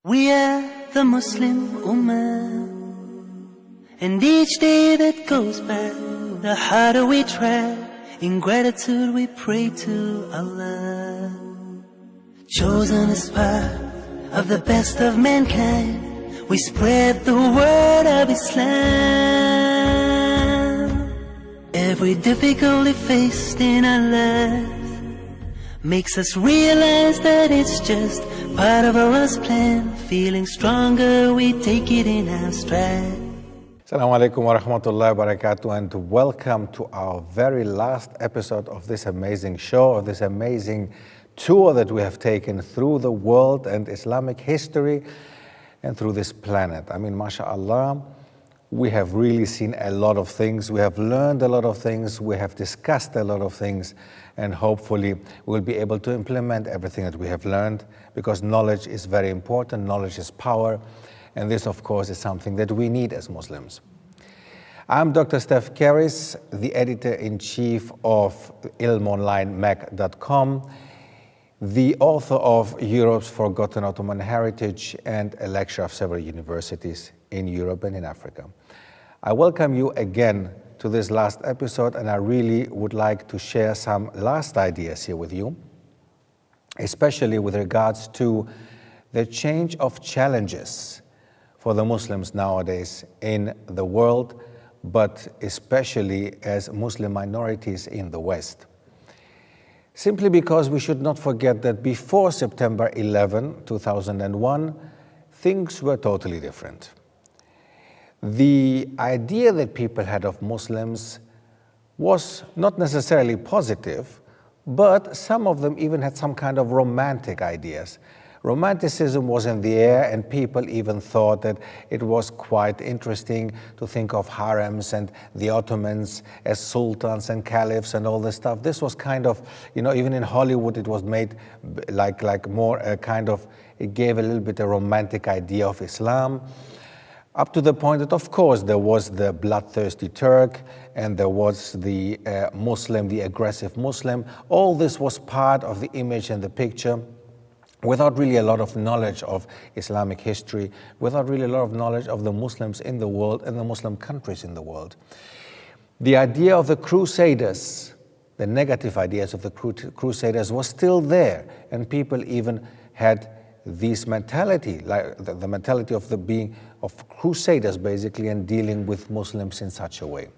We are the Muslim Ummah, and each day that goes by, the harder we try. In gratitude we pray to Allah. Chosen as part of the best of mankind, we spread the word of Islam. Every difficulty faced in our life makes us realize that it's just part of Allah's plan. Feeling stronger, we take it in our stride. Assalamu alaikum wa rahmatullahi wa barakatuh, and welcome to our very last episode of this amazing show, of this amazing tour that we have taken through the world and Islamic history and through this planet. I mean, mashallah, we have really seen a lot of things, we have learned a lot of things, we have discussed a lot of things, and hopefully we'll be able to implement everything that we have learned, because knowledge is very important, knowledge is power, and this of course is something that we need as Muslims. I'm Dr. Steph Karis, the editor-in-chief of ilmonlinemac.com, the author of Europe's Forgotten Ottoman Heritage, and a lecturer of several universities in Europe and in Africa. I welcome you again to this last episode, and I really would like to share some last ideas here with you, especially with regards to the change of challenges for the Muslims nowadays in the world, but especially as Muslim minorities in the West. Simply because we should not forget that before September 11, 2001, things were totally different. The idea that people had of Muslims was not necessarily positive, but some of them even had some kind of romantic ideas. Romanticism was in the air, and people even thought that it was quite interesting to think of harems and the Ottomans as sultans and caliphs and all this stuff. This was kind of, even in Hollywood it was made like more kind of, it gave a little bit a romantic idea of Islam. Up to the point that, of course, there was the bloodthirsty Turk and there was the Muslim, the aggressive Muslim. All this was part of the image and the picture, without really a lot of knowledge of Islamic history, without really a lot of knowledge of the Muslims in the world and the Muslim countries in the world. The idea of the Crusaders, the negative ideas of the Crusaders was still there, and people even had this mentality, like the mentality of being of Crusaders basically, and dealing with Muslims in such a way.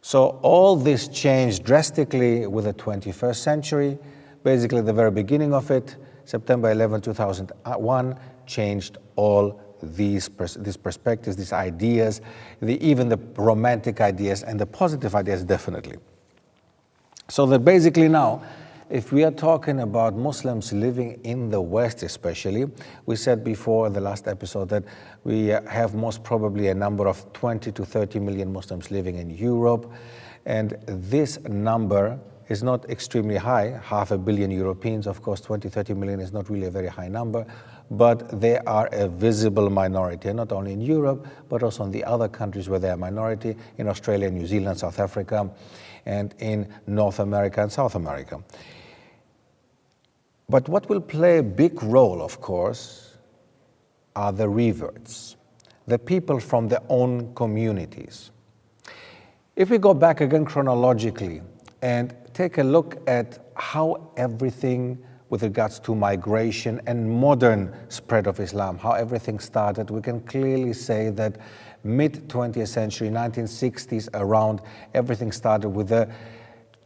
So all this changed drastically with the 21st century. Basically the very beginning of it, September 11, 2001, changed all these perspectives, these ideas, even the romantic ideas and the positive ideas, definitely. So that basically now, if we are talking about Muslims living in the West especially, we said before in the last episode that we have most probably a number of 20 to 30 million Muslims living in Europe, and this number is not extremely high, 500 million Europeans. Of course, 20, 30 million is not really a very high number, but they are a visible minority, not only in Europe, but also in the other countries where they are a minority, in Australia, New Zealand, South Africa, and in North America and South America. But what will play a big role, of course, are the reverts, the people from their own communities. If we go back again chronologically and take a look at how everything with regards to migration and modern spread of Islam, how everything started, we can clearly say that mid-20th century, 1960s around, everything started with the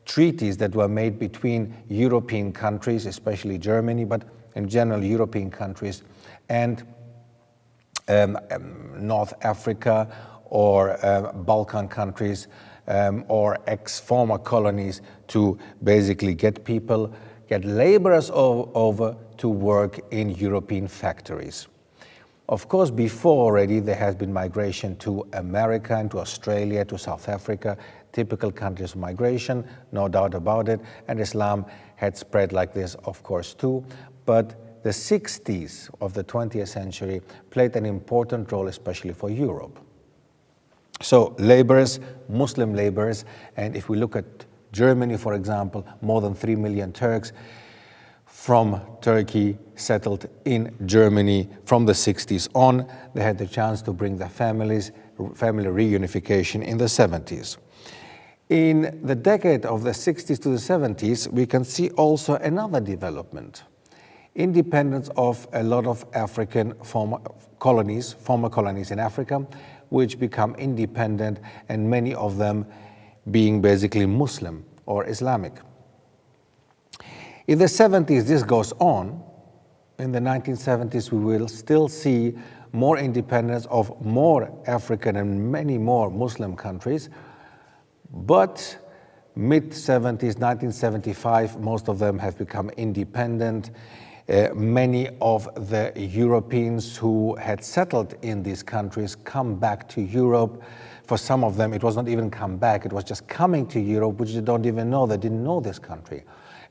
treaties that were made between European countries, especially Germany, but in general European countries, and North Africa or Balkan countries, or ex-former colonies, to basically get laborers over to work in European factories. Of course, before already there has been migration to America and to Australia, to South Africa, typical countries of migration, no doubt about it, and Islam had spread like this, of course, too. But the 60s of the 20th century played an important role, especially for Europe. So laborers, Muslim laborers, and if we look at Germany, for example, more than 3 million Turks, from Turkey settled in Germany from the 60s on. They had the chance to bring their family reunification in the 70s. In the decade of the 60s to the 70s, we can see also another development. Independence of a lot of African former colonies in Africa, which become independent, and many of them being basically Muslim or Islamic. In the 70s, this goes on. In the 1970s, we will still see more independence of more African and many more Muslim countries. But mid-70s, 1975, most of them have become independent. Many of the Europeans who had settled in these countries come back to Europe. For some of them, it was not even come back, it was just coming to Europe, which they don't even know, they didn't know this country.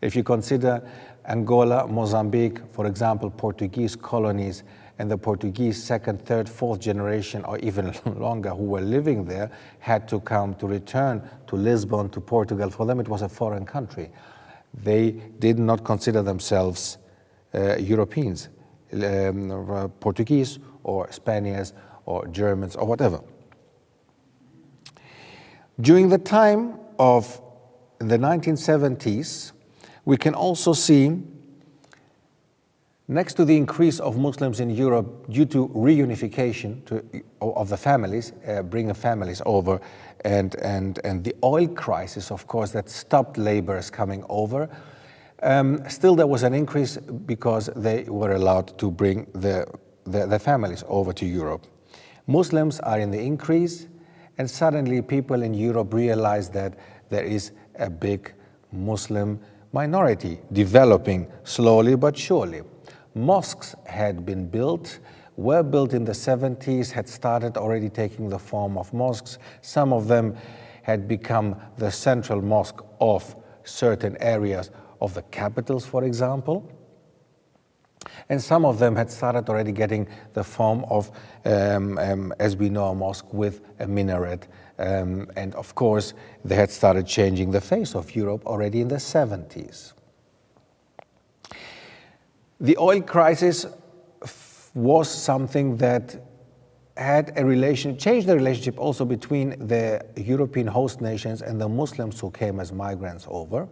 If you consider Angola, Mozambique, for example, Portuguese colonies, and the Portuguese second, third, fourth generation, or even longer, who were living there, had to return to Lisbon, to Portugal. For them, it was a foreign country. They did not consider themselves Europeans, Portuguese or Spaniards or Germans or whatever. During the time of the 1970s, we can also see, next to the increase of Muslims in Europe due to reunification of the families, bringing families over, and the oil crisis, of course, that stopped laborers coming over, still there was an increase because they were allowed to bring their families over to Europe. Muslims are in the increase, and suddenly people in Europe realize that there is a big Muslim minority developing slowly but surely. Mosques had been built, were built in the 70s, had started already taking the form of mosques. Some of them had become the central mosque of certain areas of the capitals, for example. And some of them had started already getting the form of, as we know, a mosque with a minaret. And of course, they had started changing the face of Europe already in the 70s. The oil crisis was something that had changed the relationship also between the European host nations and the Muslims who came as migrants over.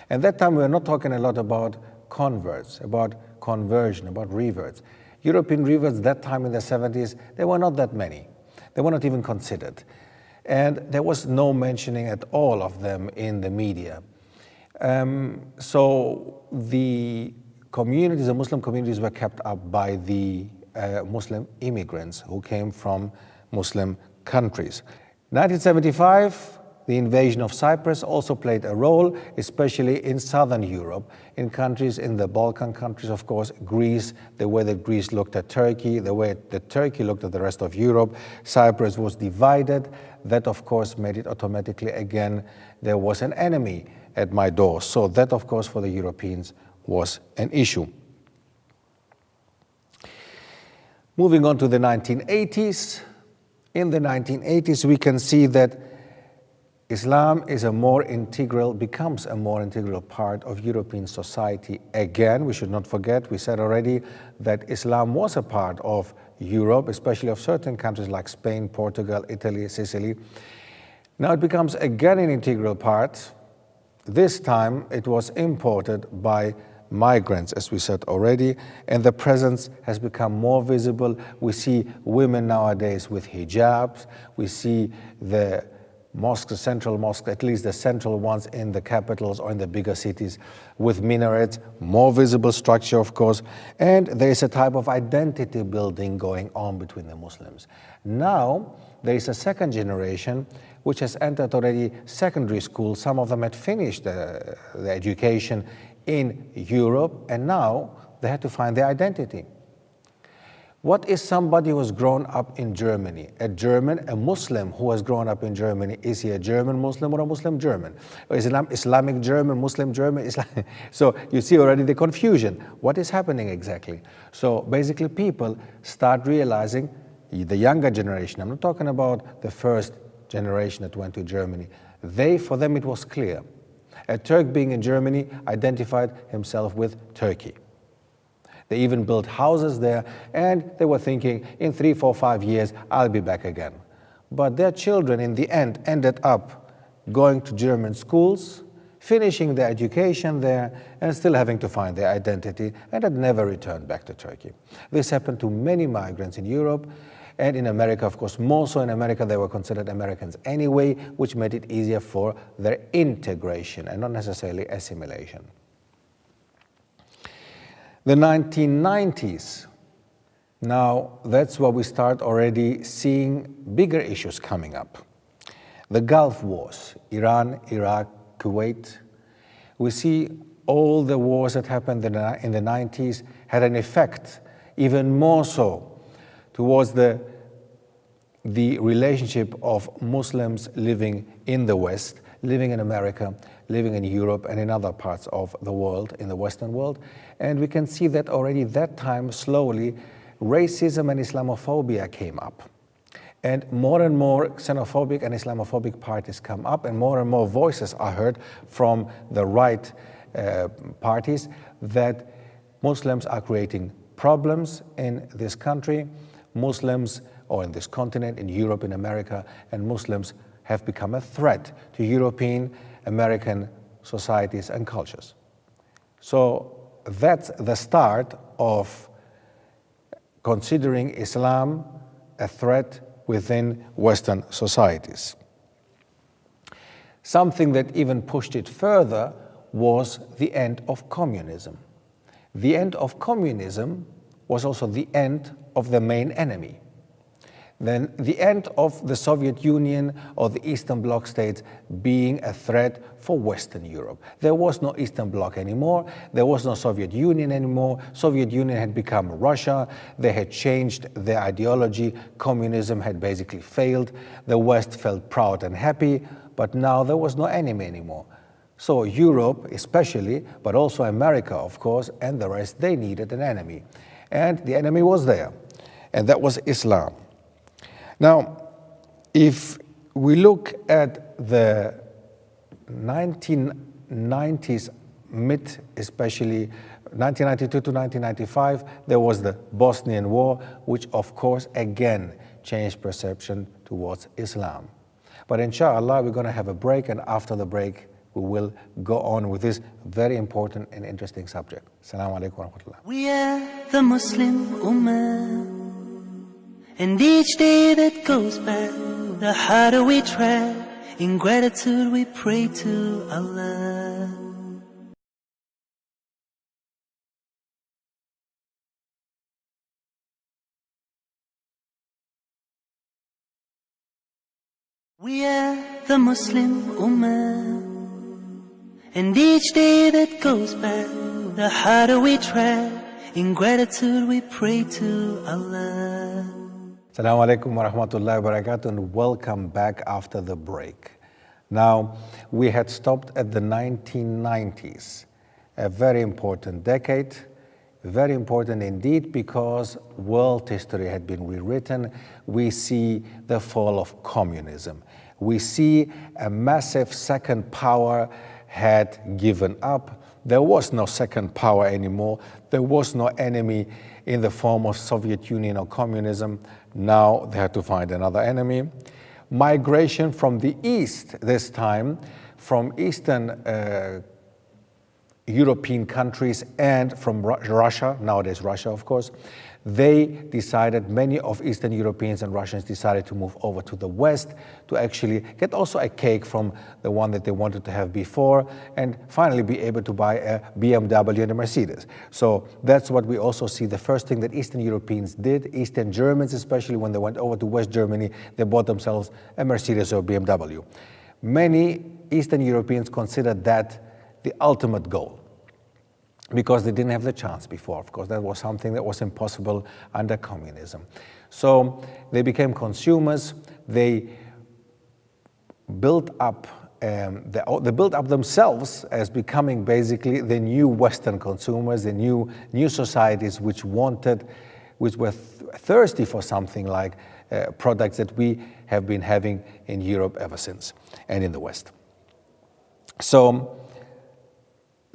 At that time, we were not talking a lot about converts, about conversion, about reverts. European reverts that time in the 70s, there were not that many. They were not even considered. And there was no mentioning at all of them in the media. So the communities, the Muslim communities, were kept up by the Muslim immigrants who came from Muslim countries. 1975, the invasion of Cyprus also played a role, especially in southern Europe, in countries, in the Balkan countries, of course, Greece, the way that Greece looked at Turkey, the way that Turkey looked at the rest of Europe. Cyprus was divided. That, of course, made it automatically, again, there was an enemy at my door. So that, of course, for the Europeans was an issue. Moving on to the 1980s. In the 1980s, we can see that Islam is becomes a more integral part of European society. Again, we should not forget, we said already that Islam was a part of Europe, especially of certain countries like Spain, Portugal, Italy, Sicily. Now it becomes again an integral part. This time it was imported by migrants, as we said already, and the presence has become more visible. We see women nowadays with hijabs. We see the mosques, the central mosques, at least the central ones in the capitals or in the bigger cities, with minarets, more visible structure, of course, and there is a type of identity building going on between the Muslims. Now, there is a second generation which has entered already secondary school. Some of them had finished the education in Europe, and now they had to find their identity. What is somebody who has grown up in Germany? A Muslim who has grown up in Germany, is he a German Muslim or a Muslim German? Or is it Islamic German, Muslim German? So you see already the confusion. What is happening exactly? So basically people start realizing, the younger generation, I'm not talking about the first generation that went to Germany, for them it was clear. A Turk being in Germany identified himself with Turkey. They even built houses there, and they were thinking, in 3, 4, 5 years, I'll be back again. But their children, in the end, ended up going to German schools, finishing their education there, and still having to find their identity, and had never returned back to Turkey. This happened to many migrants in Europe, and in America, of course, more so in America. They were considered Americans anyway, which made it easier for their integration and not necessarily assimilation. The 1990s, now that's where we start already seeing bigger issues coming up. The Gulf Wars, Iran, Iraq, Kuwait. We see all the wars that happened in the 90s had an effect, even more so, towards the relationship of Muslims living in the West, living in America, living in Europe and in other parts of the world, in the Western world. And we can see that already that time, slowly, racism and Islamophobia came up. And more xenophobic and Islamophobic parties come up, and more voices are heard from the right parties that Muslims are creating problems in this country, Muslims, or in this continent, in Europe, in America, and Muslims have become a threat to European, American societies and cultures. So that's the start of considering Islam a threat within Western societies. Something that even pushed it further was the end of communism. The end of communism was also the end of the main enemy. Then the end of the Soviet Union or the Eastern Bloc states being a threat for Western Europe. There was no Eastern Bloc anymore. There was no Soviet Union anymore. Soviet Union had become Russia. They had changed their ideology. Communism had basically failed. The West felt proud and happy, but now there was no enemy anymore. So Europe especially, but also America, of course, and the rest, they needed an enemy. And the enemy was there, and that was Islam. Now, if we look at the 1990s, especially 1992 to 1995, there was the Bosnian War, which of course again changed perception towards Islam. But inshallah, we're going to have a break, and after the break, we will go on with this very important and interesting subject. Assalamu alaikum wa rahmatullah. We are the Muslim Ummah. And each day that goes by, the harder we try. In gratitude we pray to Allah. We are the Muslim Ummah. And each day that goes by, the harder we try. In gratitude we pray to Allah. Assalamu alaikum wa rahmatullahi wa barakatuh, and welcome back after the break. Now, we had stopped at the 1990s, a very important decade, very important indeed, because world history had been rewritten. We see the fall of communism. We see a massive second power had given up. There was no second power anymore. There was no enemy in the form of Soviet Union or communism. Now they had to find another enemy. Migration from the East, this time, from Eastern European countries and from Russia, nowadays Russia, of course, they decided, many of Eastern Europeans and Russians decided to move over to the West to actually get also a cake from the one that they wanted to have before, and finally be able to buy a BMW and a Mercedes. So that's what we also see. The first thing that Eastern Europeans did, Eastern Germans especially, when they went over to West Germany, they bought themselves a Mercedes or a BMW. Many Eastern Europeans considered that the ultimate goal, because they didn't have the chance before. Of course, that was something that was impossible under communism. So they became consumers. They built up themselves as becoming basically the new Western consumers, the new societies which were thirsty for something like products that we have been having in Europe ever since, and in the West. So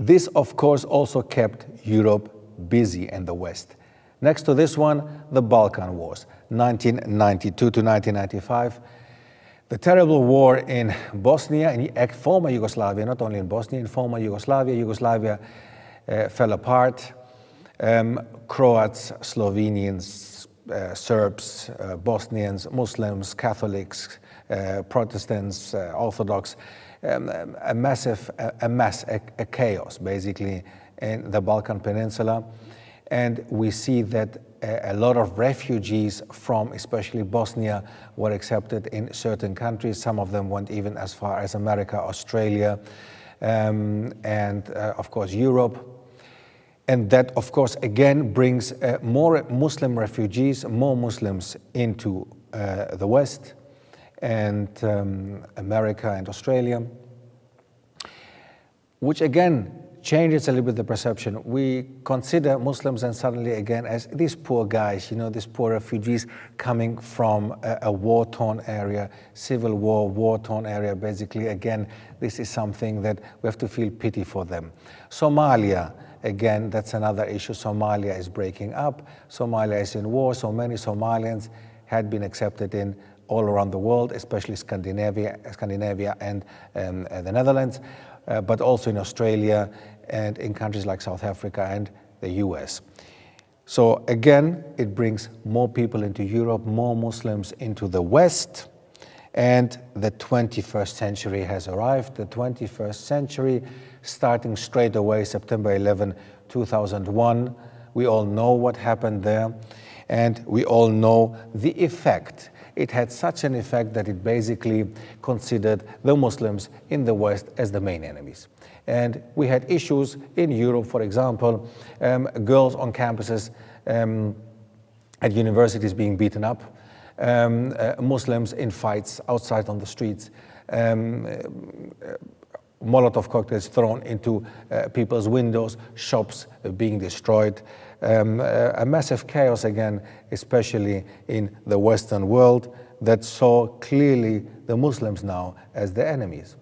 This, of course, also kept Europe busy and the West. Next to this one, the Balkan Wars, 1992 to 1995. The terrible war in Bosnia, in former Yugoslavia, not only in Bosnia, in former Yugoslavia. Yugoslavia fell apart. Croats, Slovenians, Serbs, Bosnians, Muslims, Catholics, Protestants, Orthodox, a chaos, basically, in the Balkan Peninsula. And we see that a lot of refugees from especially Bosnia were accepted in certain countries. Some of them went even as far as America, Australia, and of course Europe. And that, of course, again brings more Muslim refugees, more Muslims into the West and America and Australia, which again changes a little bit the perception. We consider Muslims and suddenly again as these poor guys, you know, these poor refugees coming from a war-torn area, civil war, war-torn area. Basically, again, this is something that we have to feel pity for them. Somalia, again, that's another issue. Somalia is breaking up. Somalia is in war. So many Somalians had been accepted in all around the world, especially Scandinavia and the Netherlands, but also in Australia and in countries like South Africa and the US. So again, it brings more people into Europe, more Muslims into the West, and the 21st century has arrived. The 21st century, starting straight away, September 11, 2001. We all know what happened there, and we all know the effect. It had such an effect that it basically considered the Muslims in the West as the main enemies. And we had issues in Europe, for example, girls on campuses at universities being beaten up, Muslims in fights outside on the streets, Molotov cocktails thrown into people's windows, shops being destroyed, a massive chaos again, especially in the Western world that saw clearly the Muslims now as the enemies.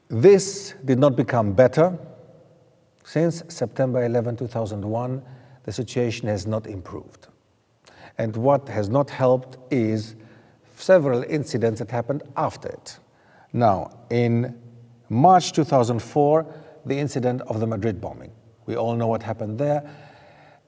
This did not become better. Since September 11, 2001, the situation has not improved. And what has not helped is several incidents that happened after it. Now, in March 2004, the incident of the Madrid bombing. We all know what happened there.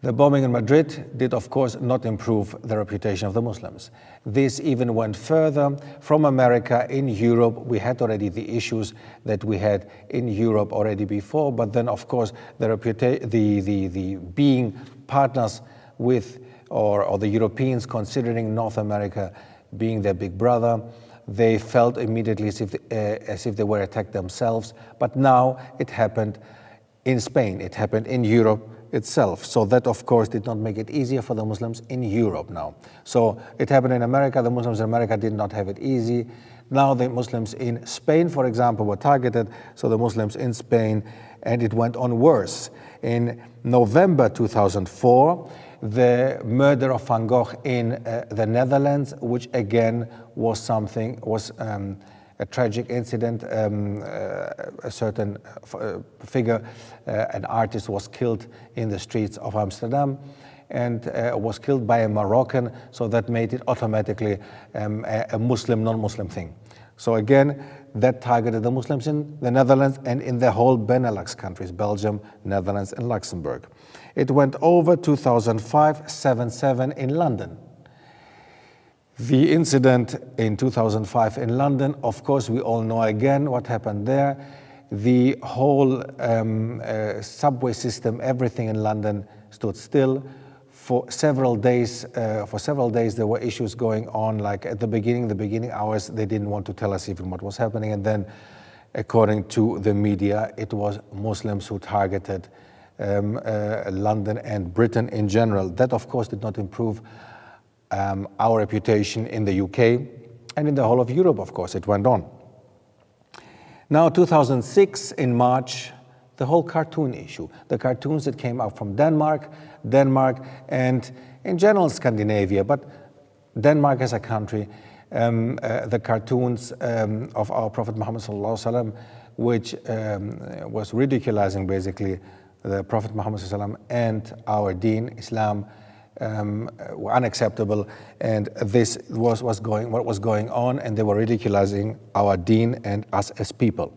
The bombing in Madrid did, of course, not improve the reputation of the Muslims. This even went further. From America, in Europe, we had already the issues that we had in Europe already before, but then, of course, the being partners with, or the Europeans considering North America being their big brother, they felt immediately as if they were attacked themselves. But now it happened in Spain, it happened in Europe itself. So that, of course, did not make it easier for the Muslims in Europe now. So it happened in America. The Muslims in America did not have it easy. Now the Muslims in Spain, for example, were targeted. So the Muslims in Spain, and it went on worse. In November 2004, the murder of Van Gogh in the Netherlands, which again was a tragic incident. A certain figure, an artist, was killed in the streets of Amsterdam and was killed by a Moroccan, so that made it automatically a Muslim, non-Muslim thing. So again, that targeted the Muslims in the Netherlands and in the whole Benelux countries, Belgium, Netherlands, and Luxembourg. It went over 2005, 7/7 in London. The incident in 2005 in London, of course, we all know again what happened there. The whole subway system, everything in London stood still. For several days, there were issues going on. Like at the beginning hours, they didn't want to tell us even what was happening. And then, according to the media, it was Muslims who targeted London and Britain in general. That, of course, did not improve our reputation in the UK and in the whole of Europe, of course. It went on. Now, 2006, in March, the whole cartoon issue. The cartoons that came out from Denmark, and in general Scandinavia, but Denmark as a country, the cartoons of our Prophet Muhammad sallallahu alaihi wasallam which was ridiculizing basically the Prophet Muhammad ﷺ and our deen, Islam, were unacceptable, and this was what was going on, and they were ridiculizing our deen and us as people.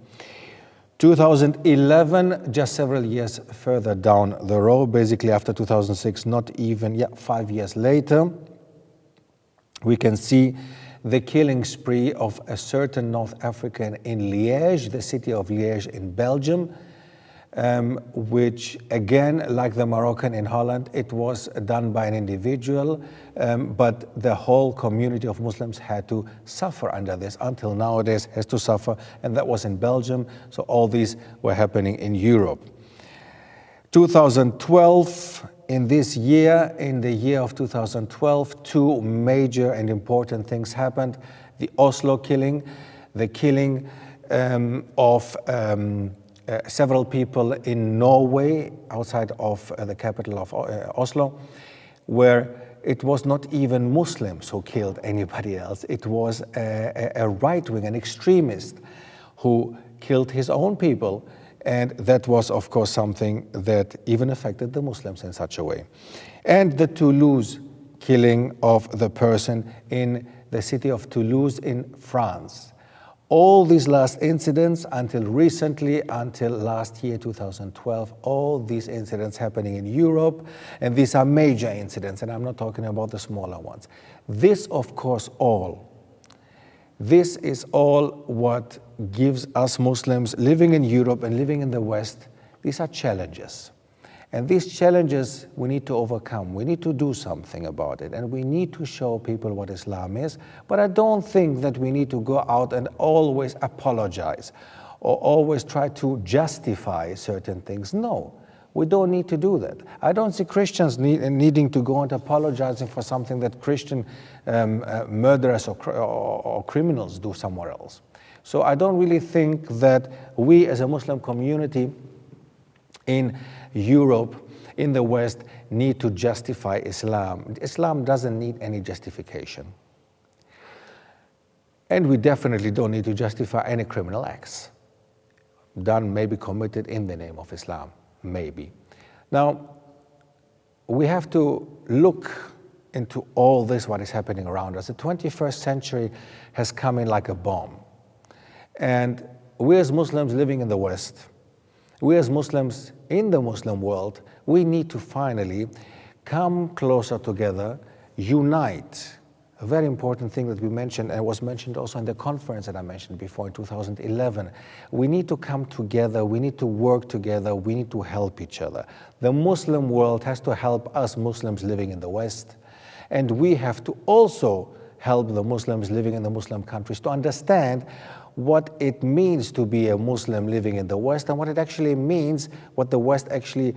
2011, just several years further down the road, basically after 2006, not even 5 years later, we can see the killing spree of a certain North African in Liège, the city of Liège in Belgium, which again, like the Moroccan in Holland, it was done by an individual, but the whole community of Muslims had to suffer under this, until nowadays has to suffer, and that was in Belgium, so all these were happening in Europe. 2012, in this year, in the year of 2012, two major and important things happened. The Oslo killing, the killing of several people in Norway, outside of the capital of Oslo, where it was not even Muslims who killed anybody else. It was a right-wing, an extremist, who killed his own people. And that was, of course, something that even affected the Muslims in such a way. And the Toulouse killing of the person in the city of Toulouse in France. All these last incidents until recently, until last year, 2012, all these incidents happening in Europe, and these are major incidents, and I'm not talking about the smaller ones. This, of course, this is all what gives us Muslims living in Europe and living in the West, these are challenges. And these challenges we need to overcome. We need to do something about it, and we need to show people what Islam is. But I don't think that we need to go out and always apologize or always try to justify certain things. No, we don't need to do that. I don't see Christians needing to go and apologizing for something that Christian murderers or criminals do somewhere else. So I don't really think that we as a Muslim community in Europe, in the West, need to justify Islam. Islam doesn't need any justification. And we definitely don't need to justify any criminal acts done, maybe committed in the name of Islam, maybe. Now, we have to look into all this, what is happening around us. The 21st century has come in like a bomb. And we as Muslims living in the West, we as Muslims in the Muslim world, we need to finally come closer together, unite. A very important thing that we mentioned, and was mentioned also in the conference that I mentioned before in 2011. We need to come together, we need to work together, we need to help each other. The Muslim world has to help us Muslims living in the West, and we have to also help the Muslims living in the Muslim countries to understand what it means to be a Muslim living in the West, and what it actually means, what the West actually,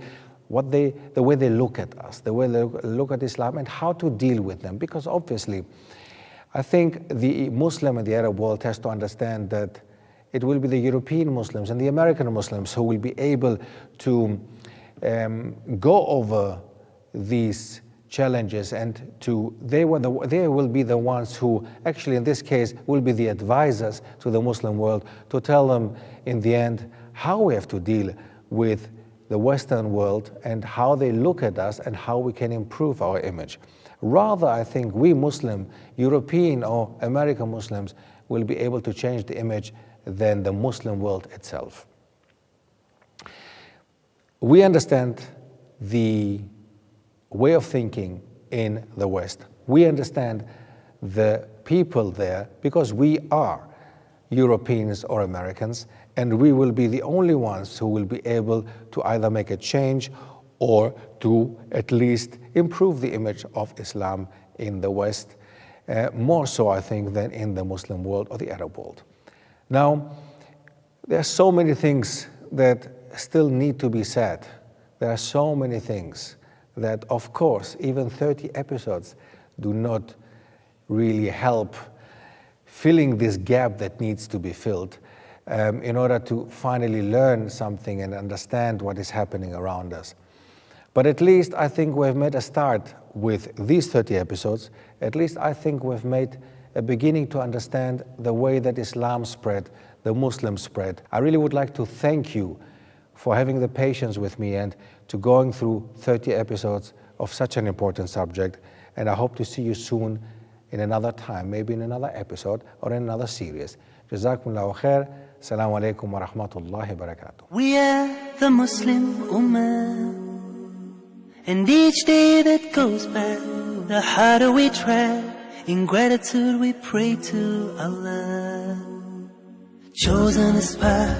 the way they look at us, the way they look at Islam, and how to deal with them. Because obviously, I think the Muslim and the Arab world has to understand that it will be the European Muslims and the American Muslims who will be able to go over these challenges, and they will be the ones who actually in this case will be the advisors to the Muslim world to tell them in the end how we have to deal with the Western world and how they look at us and how we can improve our image. Rather, I think we Muslim, European or American Muslims will be able to change the image than the Muslim world itself. We understand the way of thinking in the West. We understand the people there because we are Europeans or Americans, and we will be the only ones who will be able to either make a change or to at least improve the image of Islam in the West, more so I think than in the Muslim world or the Arab world. Now, there are so many things that still need to be said. There are so many things that, of course, even 30 episodes do not really help filling this gap that needs to be filled in order to finally learn something and understand what is happening around us. But at least I think we've made a start with these 30 episodes. At least I think we've made a beginning to understand the way that Islam spread, the Muslim spread. I really would like to thank you for having the patience with me and to going through 30 episodes of such an important subject. And I hope to see you soon in another time, maybe in another episode or in another series. Jazakumullahu khair. Assalamu alaikum wa rahmatullahi wa barakatuh. We are the Muslim Ummah, and each day that goes by, the harder we try. In gratitude we pray to Allah. Chosen as part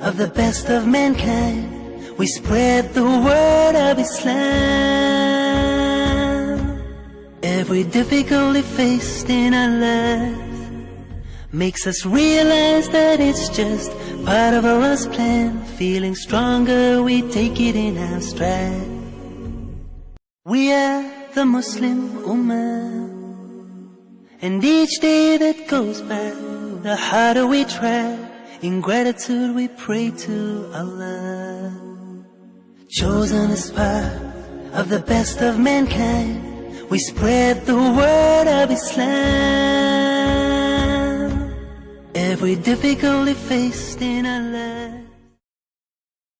of the best of mankind, we spread the word of Islam. Every difficulty faced in our life makes us realize that it's just part of Allah's plan. Feeling stronger, we take it in our stride. We are the Muslim Ummah, and each day that goes by, the harder we try. In gratitude we pray to Allah. Chosen as part of the best of mankind, we spread the word of Islam. Every difficulty faced in our life